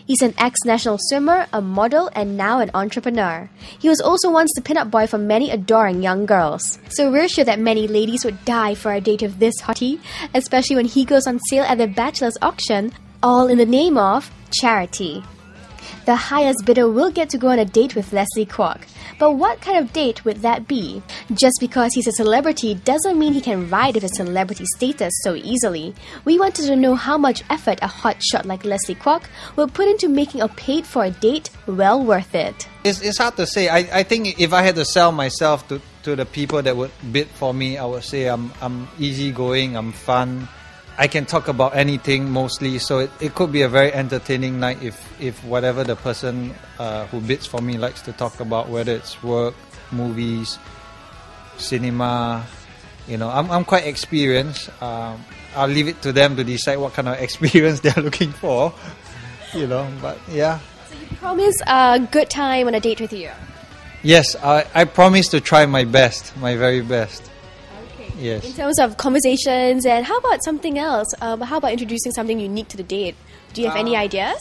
He's an ex-national swimmer, a model, and now an entrepreneur. He was also once the pinup boy for many adoring young girls. So we're sure that many ladies would die for a date with this hottie, especially when he goes on sale at the Bachelor's Auction, all in the name of charity. The highest bidder will get to go on a date with Leslie Kwok. But what kind of date would that be? Just because he's a celebrity doesn't mean he can ride with his celebrity status so easily. We wanted to know how much effort a hotshot like Leslie Kwok will put into making a paid-for date well worth it. It's hard to say. I think if I had to sell myself to the people that would bid for me, I would say I'm easygoing, I'm fun. I can talk about anything mostly, so it could be a very entertaining night if whatever the person who bids for me likes to talk about, whether it's work, movies, cinema. I'm quite experienced. I'll leave it to them to decide what kind of experience they're looking for. But yeah. So you promise a good time on a date with you? Yes, I promise to try my best, my very best. Yes. In terms of conversations, and how about something else? How about introducing something unique to the date? Do you have any ideas?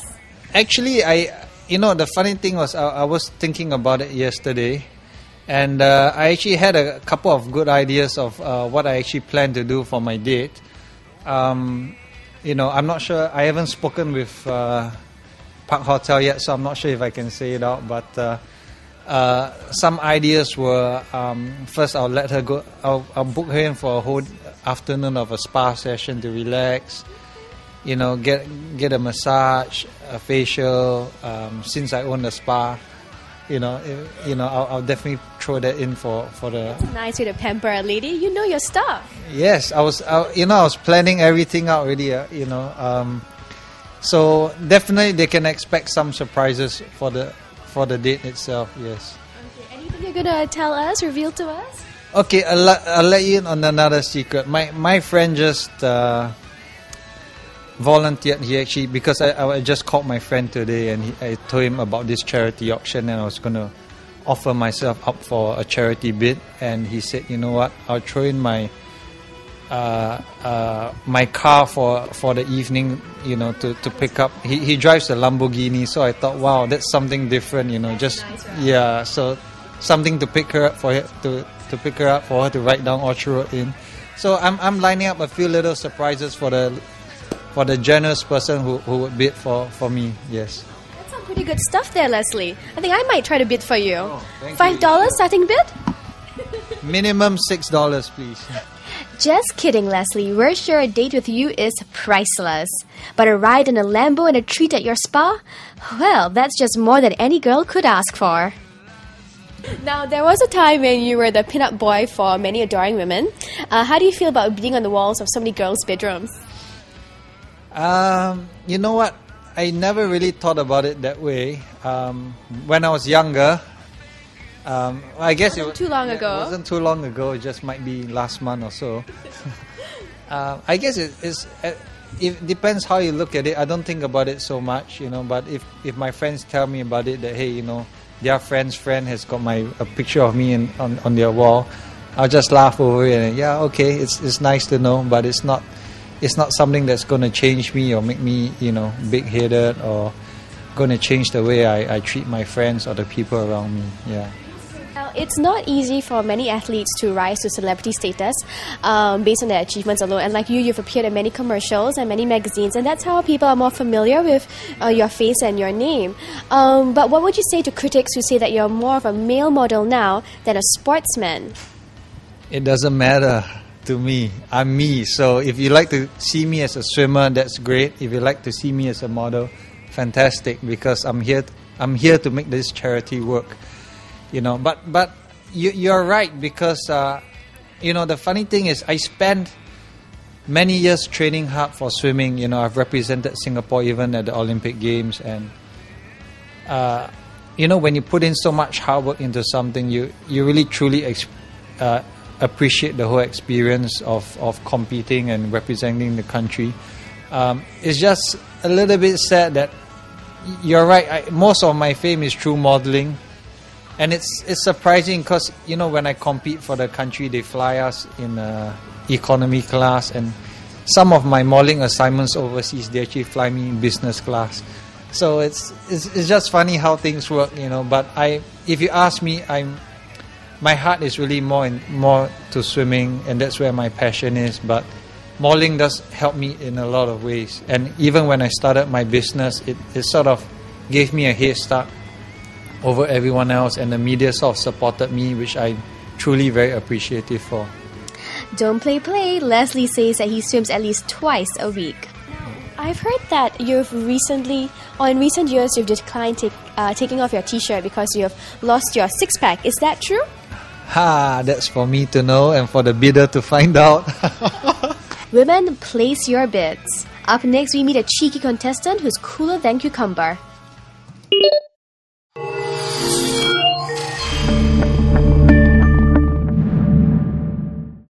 Actually, the funny thing was I was thinking about it yesterday, and I actually had a couple of good ideas of what I actually plan to do for my date. I'm not sure. I haven't spoken with Park Hotel yet, so I'm not sure if I can say it out, but some ideas were, first I'll let her go, I'll book her in for a whole afternoon of a spa session to relax, get a massage, a facial, since I own a spa, I'll definitely throw that in for the... That's a nice way to pamper a lady, you know your stuff. Yes, I was planning everything out already, so definitely they can expect some surprises for the date itself, yes. Okay, anything you're gonna tell us, reveal to us? Okay, I'll let you in on another secret. My friend just volunteered. He actually, because I just called my friend today and I told him about this charity auction and I was gonna offer myself up for a charity bid, and he said, you know what, I'll throw in my car for the evening, to pick up. He drives a Lamborghini, so I thought, wow, that's something different, Nice, right? Yeah, so something to pick her up for her to ride down Orchard Road in. So I'm lining up a few little surprises for the generous person who would bid for me. Yes. That's some pretty good stuff there, Leslie. I think I might try to bid for you. Oh, $5 starting bid? Minimum $6, please. Just kidding, Leslie. We're sure a date with you is priceless. But a ride in a Lambo and a treat at your spa? Well, that's just more than any girl could ask for. Now, there was a time when you were the pin-up boy for many adoring women. How do you feel about being on the walls of so many girls' bedrooms? You know what? I never really thought about it that way. When I was younger, I guess it wasn't too long ago. It wasn't too long ago. It just might be last month or so. I guess it depends how you look at it. I don't think about it so much, But if my friends tell me about it, that hey, their friend's friend has got a picture of me on their wall, I'll just laugh over it and yeah, okay, it's nice to know, but it's not something that's going to change me or make me big-headed or going to change the way I treat my friends or the people around me. Yeah. Now, it's not easy for many athletes to rise to celebrity status based on their achievements alone. And like you've appeared in many commercials and many magazines, and that's how people are more familiar with your face and your name. But what would you say to critics who say that you're more of a male model now than a sportsman? It doesn't matter to me. I'm me. So if you like to see me as a swimmer, that's great. If you like to see me as a model, fantastic, because I'm here to make this charity work. But you're right, because the funny thing is I spent many years training hard for swimming. I've represented Singapore even at the Olympic Games, and when you put in so much hard work into something, you really truly appreciate the whole experience of competing and representing the country. It's just a little bit sad that you're right. Most of my fame is through modeling. And it's surprising because, when I compete for the country, they fly us in economy class. And some of my modeling assignments overseas, they actually fly me in business class. So it's just funny how things work, But if you ask me, my heart is really more to swimming, and that's where my passion is. But modeling does help me in a lot of ways. And even when I started my business, it sort of gave me a head start over everyone else, and the media sort of supported me, which I'm truly very appreciative for. Don't play. Leslie says that he swims at least twice a week. I've heard that in recent years, you've declined taking off your t-shirt because you have lost your six-pack. Is that true? That's for me to know and for the bidder to find out. Women, place your bids. Up next, we meet a cheeky contestant who's cooler than cucumber.